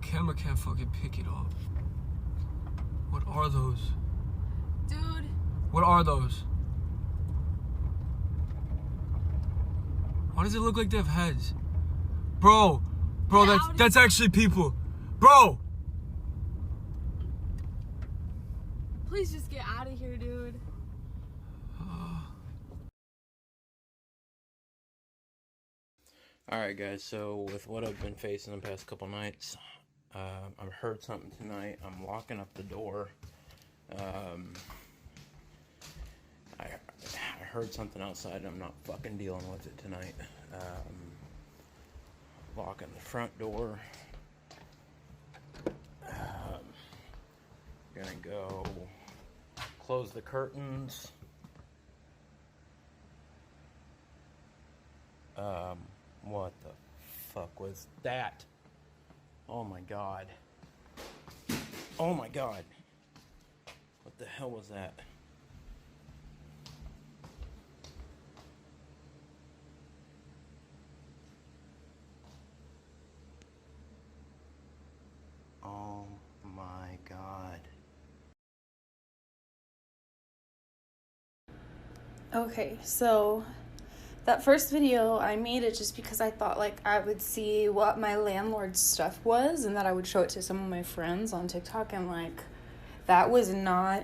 camera can't fucking pick it up. What are those? Dude. What are those? Why does it look like they have heads? Bro, that's actually people. Bro! Please just get out of here, dude. Alright guys, so with what I've been facing the past couple nights, I've heard something tonight. I'm locking up the door. I heard something outside and I'm not fucking dealing with it tonight. Locking the front door. Gonna go close the curtains. What the fuck was that? Oh my god. Oh my god. What the hell was that? Oh my god. Okay, so that first video, I made it just because I thought like I would see what my landlord's stuff was and that I would show it to some of my friends on TikTok, and like that was not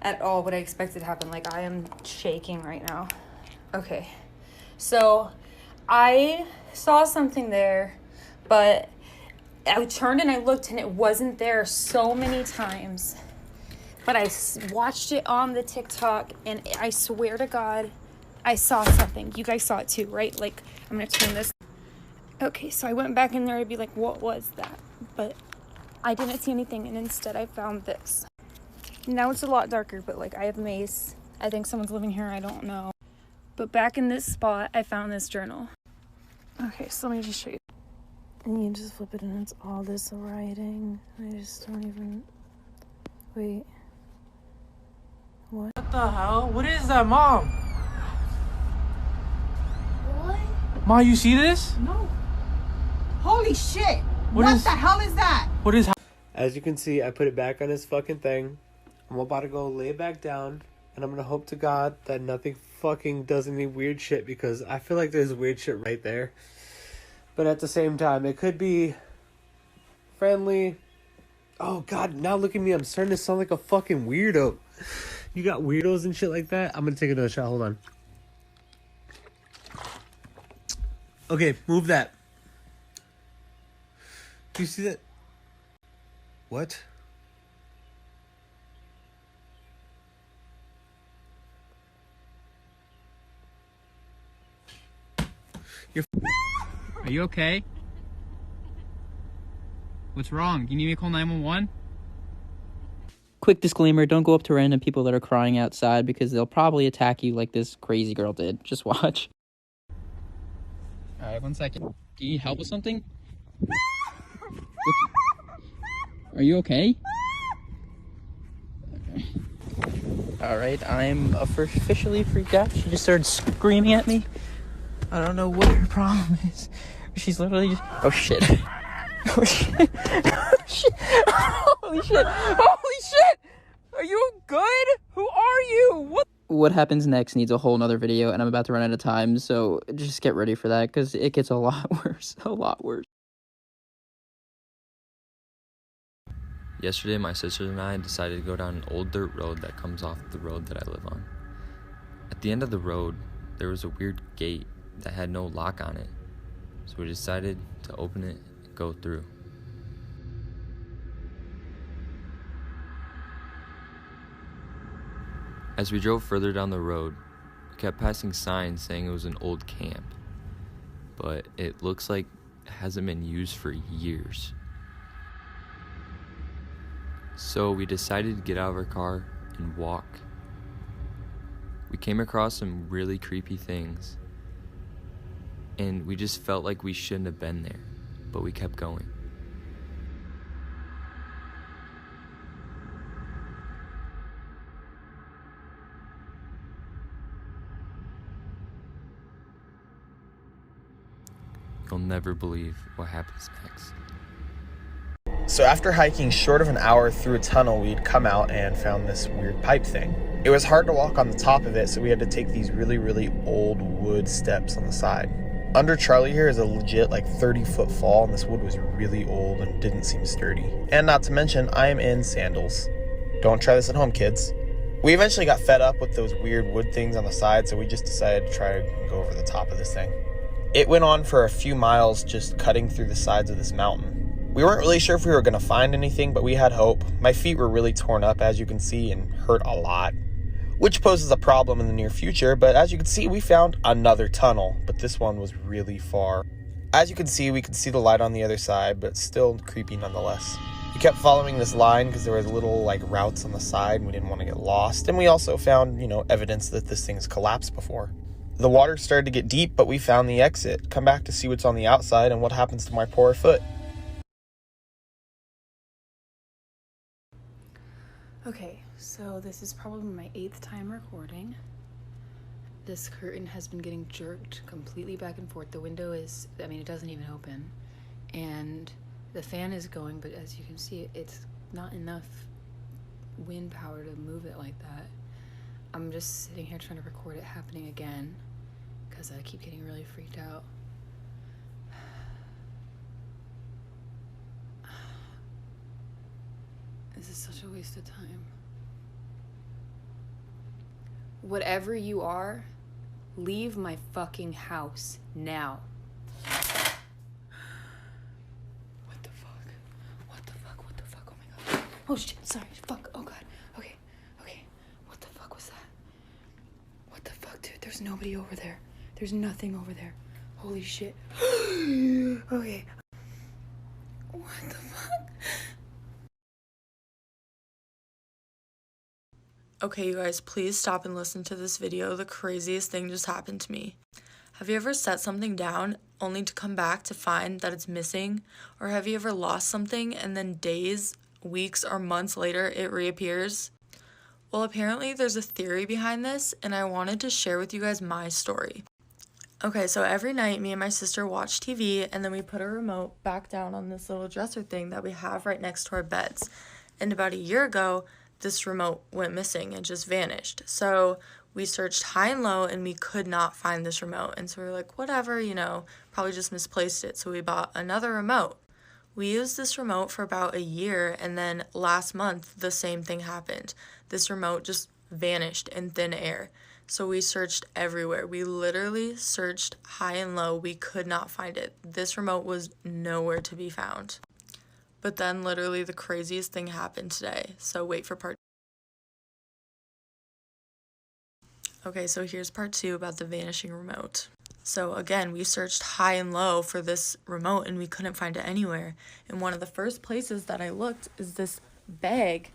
at all what I expected to happen. Like I am shaking right now. Okay, so I saw something there, but I turned and I looked and it wasn't there so many times. But I watched it on the TikTok and I swear to God, I saw something. You guys saw it too, right? Like, I'm gonna turn this. Okay, so I went back in there to be like, what was that? But I didn't see anything, and instead I found this. Now it's a lot darker, but like I have mace. I think someone's living here, I don't know. But back in this spot, I found this journal. Okay, so let me just show you. And you just flip it and it's all this writing. I just don't even... Wait. What? What the hell? What is that, Mom? What? Ma, you see this? No. Holy shit! What the hell is that? What is... As you can see, I put it back on his fucking thing. I'm about to go lay it back down, and I'm gonna hope to God that nothing fucking does any weird shit, because I feel like there's weird shit right there. But at the same time, it could be friendly. Oh God, now look at me. I'm starting to sound like a fucking weirdo. You got weirdos and shit like that? I'm gonna take another shot. Hold on. Okay, move that. Do you see that? What? Are you okay? What's wrong? Do you need me to call 911? Quick disclaimer, don't go up to random people that are crying outside because they'll probably attack you like this crazy girl did. Just watch. Alright, 1 second. Do you need help with something? Are you okay? Okay. Alright, I'm officially freaked out. She just started screaming at me. I don't know what her problem is. She's literally just... Oh shit. Oh shit. Oh shit. Holy shit. Holy shit. Are you good? Who are you? What happens next needs a whole nother video, and I'm about to run out of time, so just get ready for that, because it gets a lot worse. A lot worse. Yesterday, my sisters and I decided to go down an old dirt road that comes off the road that I live on. At the end of the road, there was a weird gate that had no lock on it, so we decided to open it and go through. As we drove further down the road, we kept passing signs saying it was an old camp, but it looks like it hasn't been used for years. So we decided to get out of our car and walk. We came across some really creepy things, and we just felt like we shouldn't have been there, but we kept going. You'll never believe what happens next. So after hiking short of an hour through a tunnel, we'd come out and found this weird pipe thing. It was hard to walk on the top of it, so we had to take these really, really old wood steps on the side. Under Charlie here is a legit 30-foot fall, and this wood was really old and didn't seem sturdy. And not to mention, I am in sandals. Don't try this at home, kids. We eventually got fed up with those weird wood things on the side, so we just decided to try and go over the top of this thing. It went on for a few miles, just cutting through the sides of this mountain. We weren't really sure if we were going to find anything, but we had hope. My feet were really torn up, as you can see, and hurt a lot, which poses a problem in the near future. But as you can see, we found another tunnel, but this one was really far. As you can see, we could see the light on the other side, but still creepy nonetheless. We kept following this line because there was little routes on the side, and we didn't want to get lost. And we also found, evidence that this thing's collapsed before. The water started to get deep, but we found the exit. Come back to see what's on the outside and what happens to my poor foot. Okay, so this is probably my 8th time recording. This curtain has been getting jerked completely back and forth. The window is, it doesn't even open. And the fan is going, but as you can see, it's not enough wind power to move it like that. I'm just sitting here trying to record it happening again because I keep getting really freaked out. This is such a waste of time. Whatever you are, leave my fucking house now. What the fuck? What the fuck? What the fuck? Oh my god. Oh shit, sorry. Fuck. Oh god. Okay. What the fuck was that? What the fuck, dude? There's nobody over there. There's nothing over there. Holy shit. Okay. What the fuck? Okay, you guys, please stop and listen to this video. The craziest thing just happened to me. Have you ever set something down only to come back to find that it's missing? Or have you ever lost something and then days, weeks, or months later it reappears? Well, apparently there's a theory behind this, and I wanted to share with you guys my story. Okay, so every night me and my sister watch TV, and then we put a remote back down on this little dresser thing that we have right next to our beds. And about a year ago, this remote went missing and just vanished. So we searched high and low and we could not find this remote. And so we were like, whatever, probably just misplaced it. So we bought another remote. We used this remote for about a year, and then last month the same thing happened. This remote just vanished in thin air. So we searched everywhere. We literally searched high and low. We could not find it. This remote was nowhere to be found. But then literally the craziest thing happened today. So wait for part. Okay, so here's part 2 about the vanishing remote. So again, we searched high and low for this remote and we couldn't find it anywhere. And one of the first places that I looked is this bag.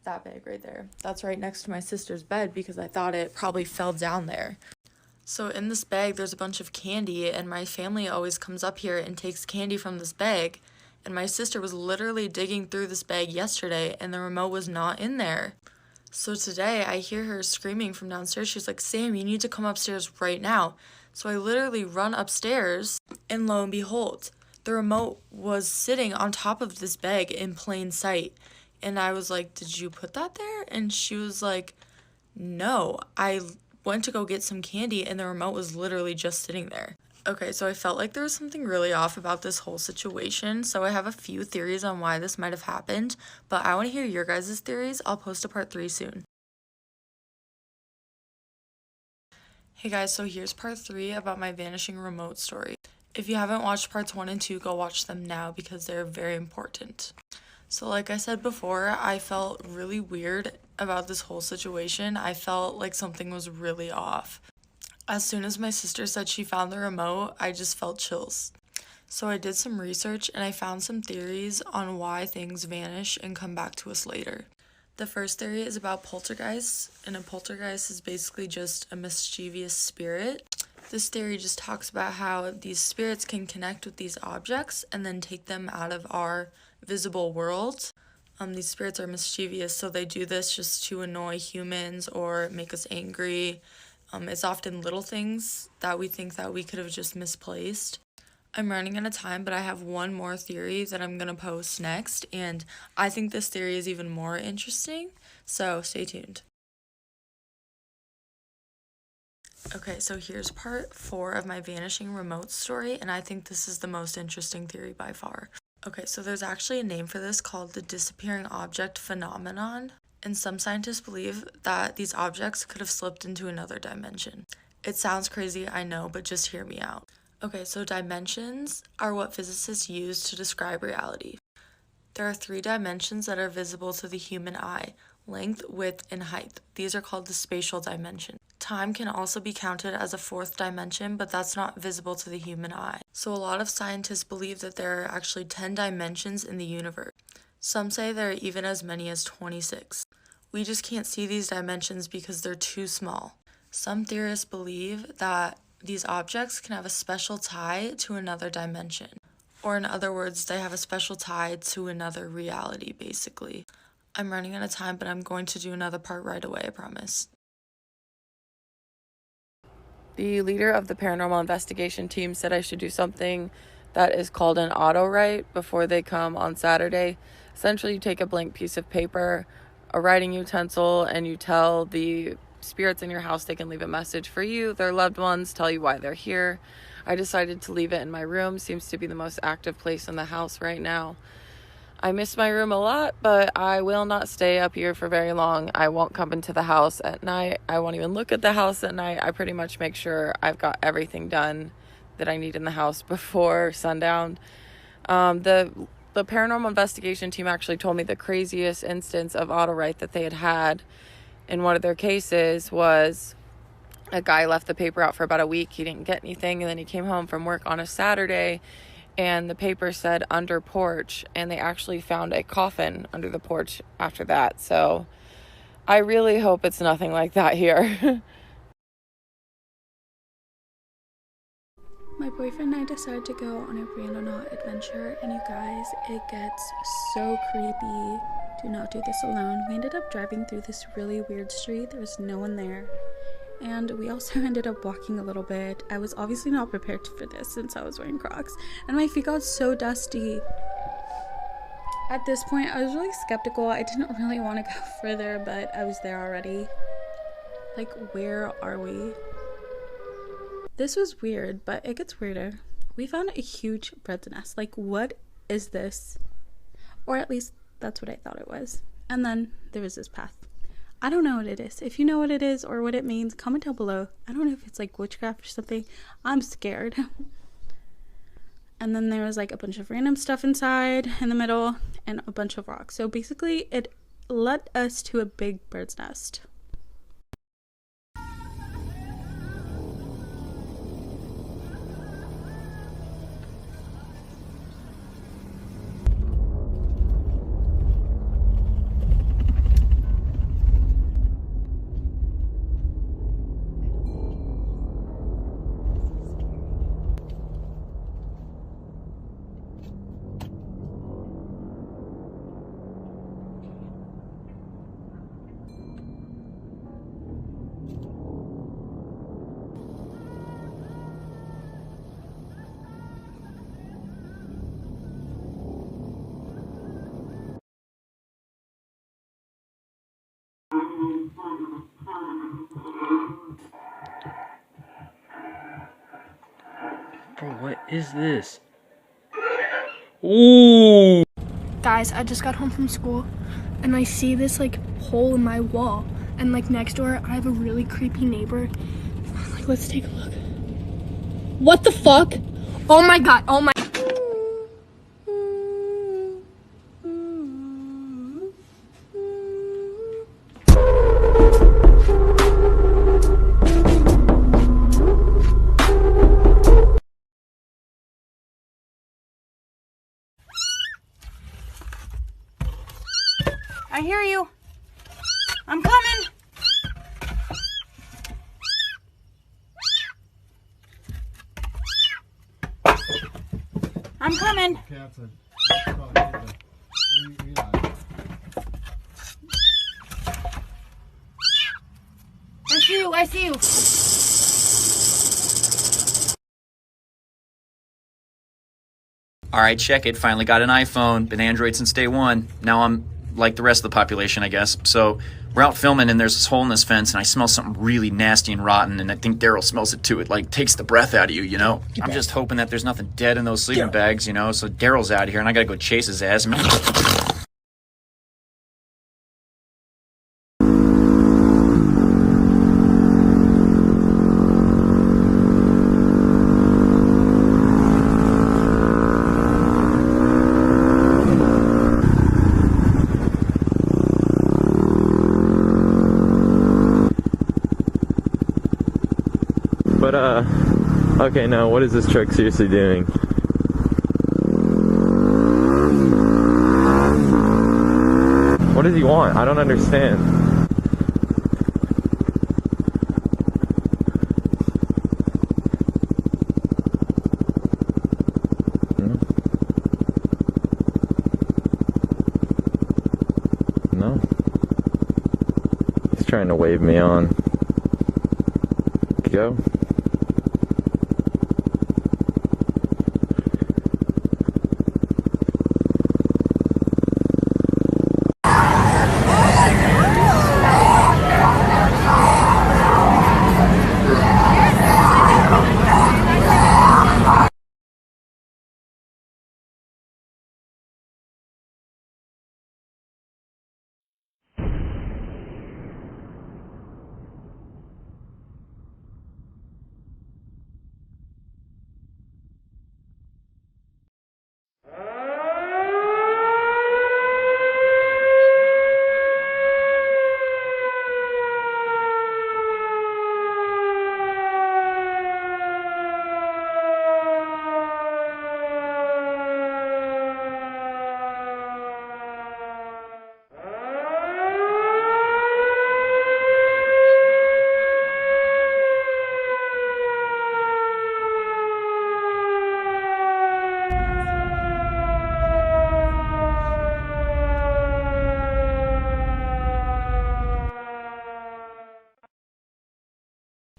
That bag right there. That's right next to my sister's bed because I thought it probably fell down there. So in this bag, there's a bunch of candy, and my family always comes up here and takes candy from this bag. And my sister was literally digging through this bag yesterday, and the remote was not in there. So today, I hear her screaming from downstairs. She's like, Sam, you need to come upstairs right now. So I literally run upstairs, and lo and behold, the remote was sitting on top of this bag in plain sight. And I was like, did you put that there? And she was like, no, I went to go get some candy, and the remote was literally just sitting there. Okay, so I felt like there was something really off about this whole situation, so I have a few theories on why this might have happened, but I want to hear your guys' theories. I'll post a part 3 soon. Hey guys, so here's part 3 about my vanishing remote story. If you haven't watched parts 1 and 2, go watch them now because they're very important. So like I said before, I felt really weird about this whole situation. I felt like something was really off. As soon as my sister said she found the remote, I just felt chills. So I did some research and I found some theories on why things vanish and come back to us later. The first theory is about poltergeists, and a poltergeist is basically just a mischievous spirit. This theory just talks about how these spirits can connect with these objects and then take them out of our visible world. These spirits are mischievous, so they do this just to annoy humans or make us angry. It's often little things that we think that we could have just misplaced. I'm running out of time, but I have one more theory that I'm gonna post next, and I think this theory is even more interesting, so stay tuned. Okay, so here's part 4 of my vanishing remote story, and I think this is the most interesting theory by far. Okay, so there's actually a name for this called the disappearing object phenomenon, and some scientists believe that these objects could have slipped into another dimension. It sounds crazy, I know, but just hear me out. Okay, so dimensions are what physicists use to describe reality. There are 3 dimensions that are visible to the human eye: length, width, and height. These are called the spatial dimension. Time can also be counted as a 4th dimension, but that's not visible to the human eye. So a lot of scientists believe that there are actually 10 dimensions in the universe. Some say there are even as many as 26. We just can't see these dimensions because they're too small. Some theorists believe that these objects can have a special tie to another dimension. Or in other words, they have a special tie to another reality, basically. I'm running out of time, but I'm going to do another part right away, I promise. The leader of the paranormal investigation team said I should do something that is called an auto write before they come on Saturday. Essentially, you take a blank piece of paper, a writing utensil, and you tell the spirits in your house they can leave a message for you, their loved ones, tell you why they're here. I decided to leave it in my room. Seems to be the most active place in the house right now. I miss my room a lot, but I will not stay up here for very long. I won't come into the house at night. I won't even look at the house at night. I pretty much make sure I've got everything done that I need in the house before sundown. The paranormal investigation team actually told me the craziest instance of auto write that they had in one of their cases was a guy left the paper out for about a week. He didn't get anything, and then he came home from work on a Saturday, and the paper said under porch, and they actually found a coffin under the porch after that. So I really hope it's nothing like that here. My boyfriend and I decided to go on a random adventure, and you guys, it gets so creepy. Do not do this alone. We ended up driving through this really weird street. There was no one there. And we also ended up walking a little bit. I was obviously not prepared for this since I was wearing Crocs, and my feet got so dusty. At this point, I was really skeptical. I didn't really want to go further, but I was there already. Like, where are we? This was weird, but it gets weirder. We found a huge bird's nest. Like, what is this? Or at least that's what I thought it was. And then there was this path. I don't know what it is. If you know what it is or what it means, comment down below. I don't know if it's like witchcraft or something. I'm scared. And then there was like a bunch of random stuff inside in the middle and a bunch of rocks. So basically it led us to a big bird's nest. Bro, what is this? Ooh! Guys, I just got home from school and I see this like hole in my wall, and like next door I have a really creepy neighbor. Like, let's take a look. What the fuck? Oh my god, oh my. I hear you. I'm coming. I'm coming. I see you. All right, check it. Finally got an iPhone. Been Android since day one. Now I'm like the rest of the population, I guess. So we're out filming, and there's this hole in this fence, and I smell something really nasty and rotten, and I think Daryl smells it too. It, like, takes the breath out of you, you know? I'm just hoping that there's nothing dead in those sleeping bags, you know? So Daryl's out here, and I gotta go chase his ass. But, okay, now what is this truck seriously doing? What does he want? I don't understand. No. He's trying to wave me on. Go.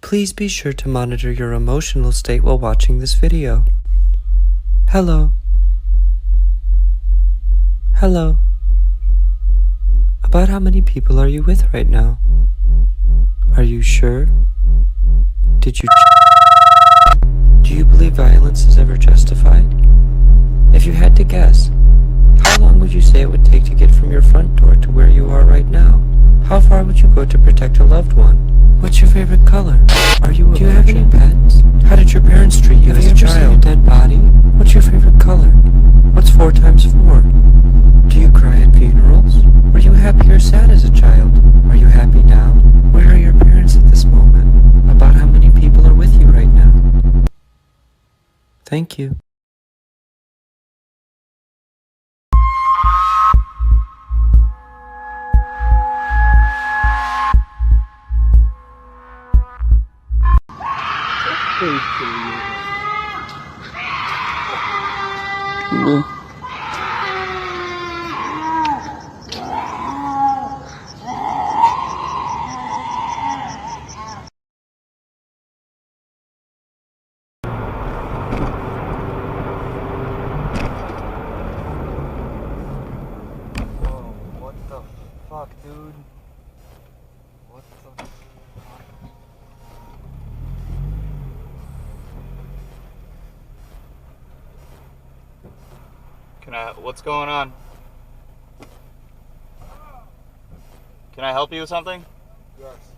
Please be sure to monitor your emotional state while watching this video. Hello. Hello. About how many people are you with right now? Are you sure? Did you Do you believe violence is ever justified? If you had to guess, how long would you say it would take to get from your front door to where you are right now? How far would you go to protect a loved one? What's your favorite color? Are you Do you have any pets? How did your parents treat you as a child? Have you ever seen a dead body? What's your favorite color? What's 4 times 4? Do you cry at funerals? Were you happy or sad as a child? Are you happy now? Where are your parents at this moment? About how many people are with you right now? Thank you. What the fuck, dude? What the fuck? What's going on? Can I help you with something? Yes.